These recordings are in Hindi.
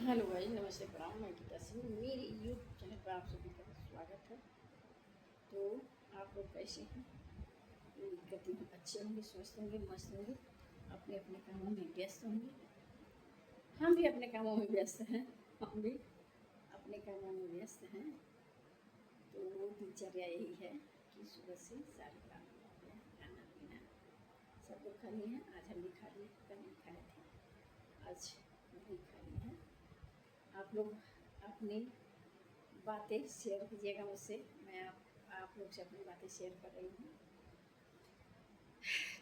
हेलो भाई, नमस्ते, प्रणाम। मैं गीता सिंह, मेरे यूट्यूब चैनल पर आप सभी का स्वागत है। तो आप लोग कैसे हैं? उम्मीद करती हूँ अच्छे होंगे, स्वस्थ होंगे, मस्त होंगे, अपने अपने कामों में व्यस्त होंगे। हम भी अपने कामों में व्यस्त हैं। हम भी अपने कामों में व्यस्त हैं। तो दिनचर्या यही है कि सुबह से सारे काम हो गया, खाना पीना सब लोग खा लिए हैं। आज हम भी खा लिए, कल नहीं खाए थे, आज नहीं खा लिए हैं। आप लोग अपनी बातें शेयर कीजिएगा मुझसे। मैं आप लोग से अपनी बातें शेयर कर रही हूँ।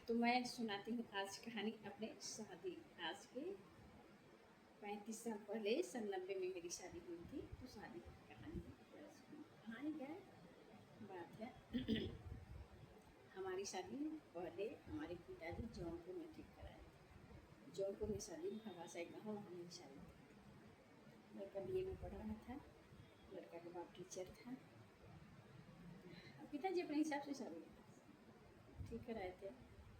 तो मैं सुनाती हूँ आज कहानी अपने शादी। आज के 35 साल पहले सन 90 में मेरी शादी हुई थी। तो शादी की कहानी कहानी क्या है, बात है। हमारी शादी पहले हमारे पिताजी जौनपुर में ठीक कराए थे। जौनपुर में शादी, भगासा गाँव वहाँ मेरी शादी थी। लड़का BA में पढ़ रहा था, लड़का के बाप टीचर था। पिताजी अपने हिसाब से शादी ठीक कराए थे।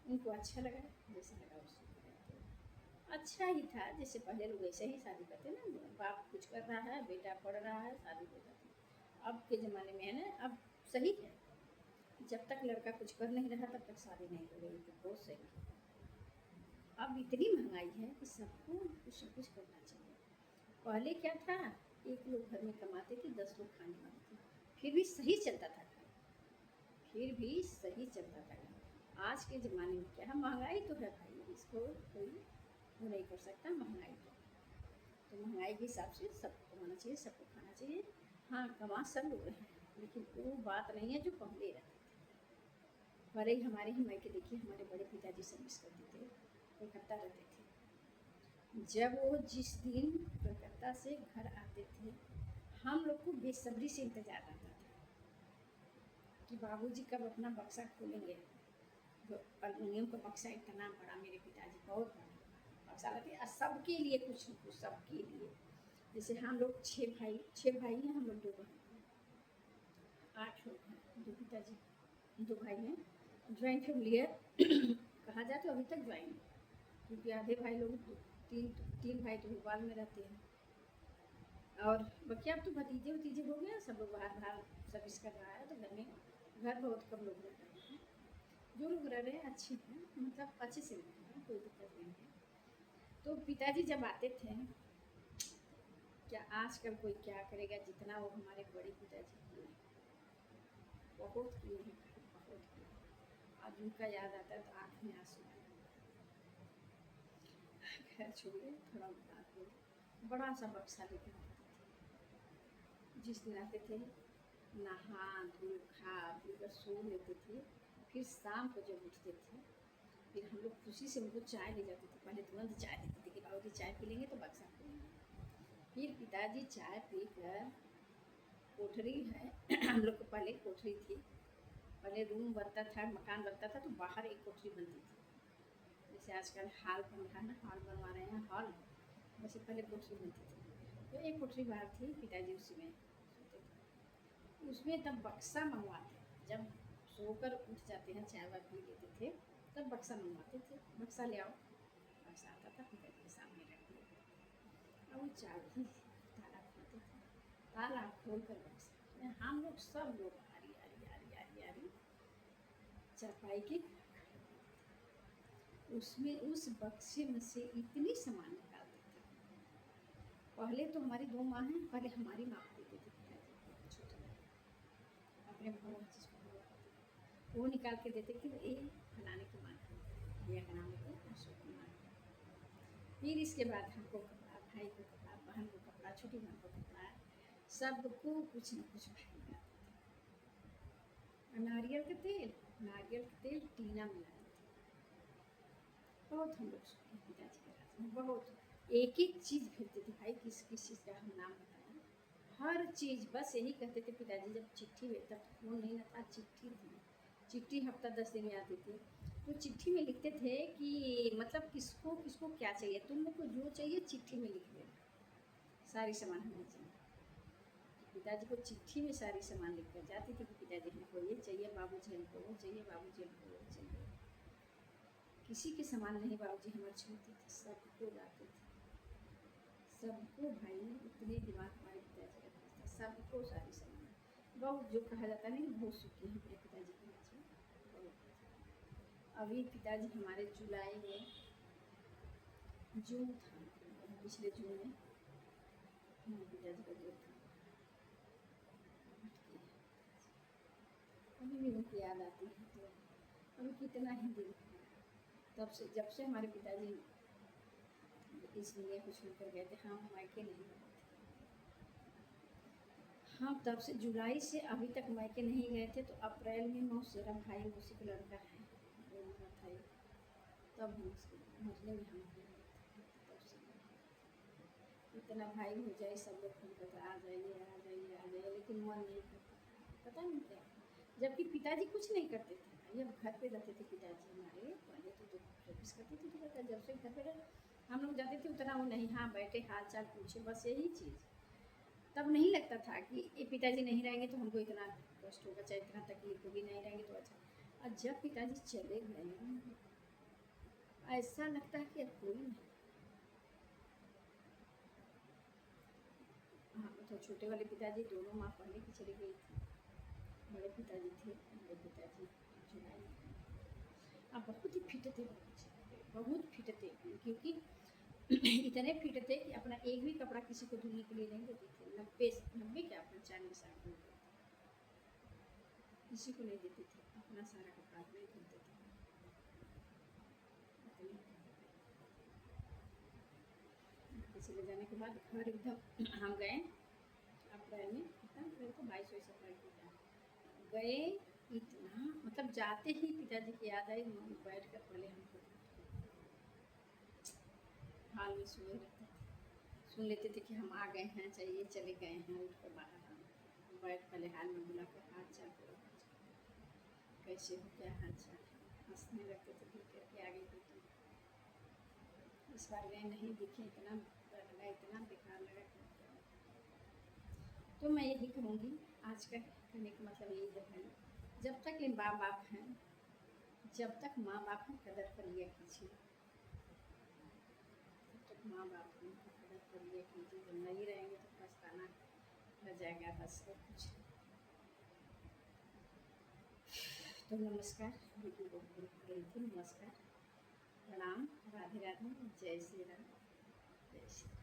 उनको अच्छा लगा, जैसे लगा उससे कराए थे। अच्छा ही था, जैसे पहले लोग वैसे ही शादी करते ना। बाप कुछ कर रहा है, बेटा पढ़ रहा है, शादी हो जाती है। अब के ज़माने में है ना, अब सही है। जब तक लड़का कुछ कर नहीं रहा तब तक शादी नहीं हो रही, तो बहुत सही है। अब इतनी महंगाई है कि सबको कुछ न कुछ करना चाहिए। पहले क्या था, एक लोग घर में कमाते थे, 10 लोग खाने वाले थे, फिर भी सही चलता था। फिर भी सही चलता था। आज के ज़माने में क्या है, महंगाई तो है भाई, इसको कोई वो नहीं कर सकता। महंगाई तो महंगाई के हिसाब से सबको कमाना चाहिए, सबको खाना चाहिए। हाँ, कमा सब लोग रहे हैं, लेकिन वो बात नहीं है जो पहले रहते थे। पहले ही हमारे ही मायके देखिए, हमारे बड़े पिताजी सर्विस करते थे, कलकत्ता रहते थे। जब वो जिस दिन कलकत्ता से घर आते थे, हम लोग को बेसब्री से इंतजार रहता था कि बाबूजी कब अपना बक्सा खोलेंगे। जो एल्युमिनियम का बक्सा इतना बड़ा, मेरे पिताजी बहुत बड़ा बक्सा लाते, और सबके लिए कुछ न कुछ, सबके लिए। जैसे हम लोग 6 भाई हैं, हम लोग 2 बहन हैं, 8 लोग हैं। 2 पिताजी, 2 भाई हैं। ज्वाइंट फैमिली है। कहा जाए तो अभी तक ज्वाइंट, क्योंकि आधे भाई लोग, तीन तीन भाई तो भोपाल में रहते हैं, और बाकी अब तो भतीजे भतीजे हो गए, सब लोग बाहर बाहर सर्विस कर रहा है। तो घर में घर बहुत कम लोग रह रहे हैं। जो लोग रह रहे हैं अच्छे हैं, मतलब अच्छे से रह रहे हैं, कोई दिक्कत नहीं है। तो पिताजी जब आते थे, क्या आजकल कोई क्या करेगा जितना वो हमारे बड़े पिताजी किए, बहुत किए हैं, बहुत किए। आज उनका याद आता है तो आँख में आंसू आ जाते हैं। खैर छोड़िए, थोड़ा बात हो। बड़ा सा बक्सा लेकर आते थे। जिस दिन आते थे, नहा धो खा पी कर सो लेते थे। फिर शाम को जब उठते थे, फिर हम लोग खुशी से उनको चाय ले जाते थे। पहले तुरंत चाय देते थे कि बाबू जी चाय पी लेंगे तो बक्सा खोलेंगे। फिर पिताजी चाय पीकर, कोठरी है हम लोग को पहले कोठरी थी। पहले रूम बनता था, मकान बनता था, तो बाहर एक कोठरी बनती थी। जैसे आजकल हॉल बन रहा है ना, हॉल बनवा रहे हैं, हॉल, वैसे पहले कोठरी बनती थी। तो एक कोठरी बाहर थी, पिताजी उसी में सोते थे। उसमें तब बक्सा मंगवाते, जब सोकर उठ जाते हैं, चाय वाय पी लेते थे, तब बक्सा मंगवाते थे। बक्सा ले आओ, बक्सा आता था, पिताजी के सामने रख दिया। और वो चाबी ताला खोलते थे, ताला खोल कर बक्सा, हम लोग सब लोग आरी आरी आरी आरी आरी चारपाई की, उसमें उस बक्से में से इतनी सामान निकालते थे। पहले तो हमारी 2 माँ हैं, पहले हमारी माँ को देते थे पिताजी, छोटे अपने भगवान जिसको वो निकाल के देते कि ये फलाने की माँ है, भैया का नाम लेते अशोक की माँ है। फिर इसके बाद हमको कपड़ा, भाई को कपड़ा, बहन को कपड़ा, छोटी बहन को कपड़ा, सबको कुछ न कुछ भाई मिलाते थे। नारियल का तेल टीना मिलाते थे। बहुत हम लोग सुने पिताजी के राज में, बहुत एक एक चीज़ भेजते थे भाई, किस किस चीज़ का हम नाम बताएं, हर चीज़। बस यही कहते थे पिताजी, जब चिट्ठी भेजता, फोन नहीं ना था, चिट्ठी थी। चिट्ठी हफ्ता 10 दिन में आती थी। तो चिट्ठी में लिखते थे कि मतलब किसको किसको क्या चाहिए, तुम लोग को जो चाहिए चिट्ठी में लिख देना, सारी सामान हमें चाहिए। पिताजी को चिट्ठी में सारी सामान लिख कर जाती थी कि पिताजी हमको ये चाहिए, बाबूजी हमको वो चाहिए, बाबूजी हमको वो चाहिए। किसी के सामान नहीं बाबूजी हमारे छोड़ते थे, सबको लाते थे, सबको भाई इतने दिमाग हमारे पिताजी का तेज था, सबको सारी सलाह बहुत, जो कहा जाता नहीं बहुत सुखी हैं मेरे पिताजी की वजह से बहुत। अभी पिताजी हमारे जुलाई में, जून था पिछले जून में हमारे पिताजी का जो था, अभी भी उनकी याद आती है तो अभी कितना ही दिन, तब से जब से हमारे पिताजी इस दुनिया को छोड़कर गए थे, हम मायके नहीं गए थे। हाँ, तब से जुलाई से अभी तक मायके नहीं गए थे, तो अप्रैल में मौसेरा भाई मौसी का लड़का है वो मरा था, तब हम उसको मरने में हम गए थे। तब से इतना भाई हो जाए सब लोग फोन करते आ जाइए आ जाइए आ जाइए, लेकिन मन नहीं करता, पता नहीं क्या। जबकि पिताजी कुछ नहीं करते थे, ये घर पे रहते थे पिताजी हमारे, पहले तो सर्विस करते थे, तो जब से घर पे रहे हम लोग जाते थे उतना वो नहीं, हाँ बैठे हाल चाल पूछे, बस यही चीज़। तब नहीं लगता था कि ये पिताजी नहीं रहेंगे तो हमको इतना कष्ट होगा, चाहे इतना तकलीफ होगी, नहीं रहेंगे तो अच्छा। और जब पिताजी चले गए ऐसा लगता है कि अब कोई नहीं। हाँ, तो छोटे वाले पिताजी दोनों माँ पहले की चली गई थी, बड़े पिताजी थे, बड़े पिताजी जुलाई में। अब बहुत ही फिट थे, बहुत फिट थे, क्योंकि इतने फिट थे कि अपना एक भी कपड़ा किसी को धोने के लिए नहीं देते थे। 90 क्या 95 साल हो गए, किसी को नहीं देते थे, अपना सारा कपड़ा अपने ही धोते थे। चले जाने के बाद घर एकदम हम गए अप्रैल में, कितना अप्रैल को 22 अप्रैल को गए, इतना मतलब जाते ही पिताजी की याद आई, बैठ कर पहले हमको हाल में सुने रहते थे, सुन लेते थे कि हम आ गए हैं, चाहिए चले गए हैं, उठ कर बाहर हम बैठ पहले हाल में बुला कर हाथ चाल करो, कैसे हो क्या हाल चाल, हंसने लगते थे देख करके आगे को। तो इस बार गए नहीं दिखे, इतना डर लगा, इतना बेकार लगा। तो मैं यही कहूँगी, आज का कहने का मतलब यही है भाई, जब तक ये माँ बाप हैं, जब तक माँ बाप हैं कदर करिए कीजिए, जब तक माँ बाप हैं कदर करिए कीजिए, जब नहीं रहेंगे तो पछताना रह जाएगा बस, और कुछ। तो नमस्कार, वीडियो बहुत गई थी, नमस्कार, प्रणाम, राधे राधे, जय श्री राम, जय श्री राम।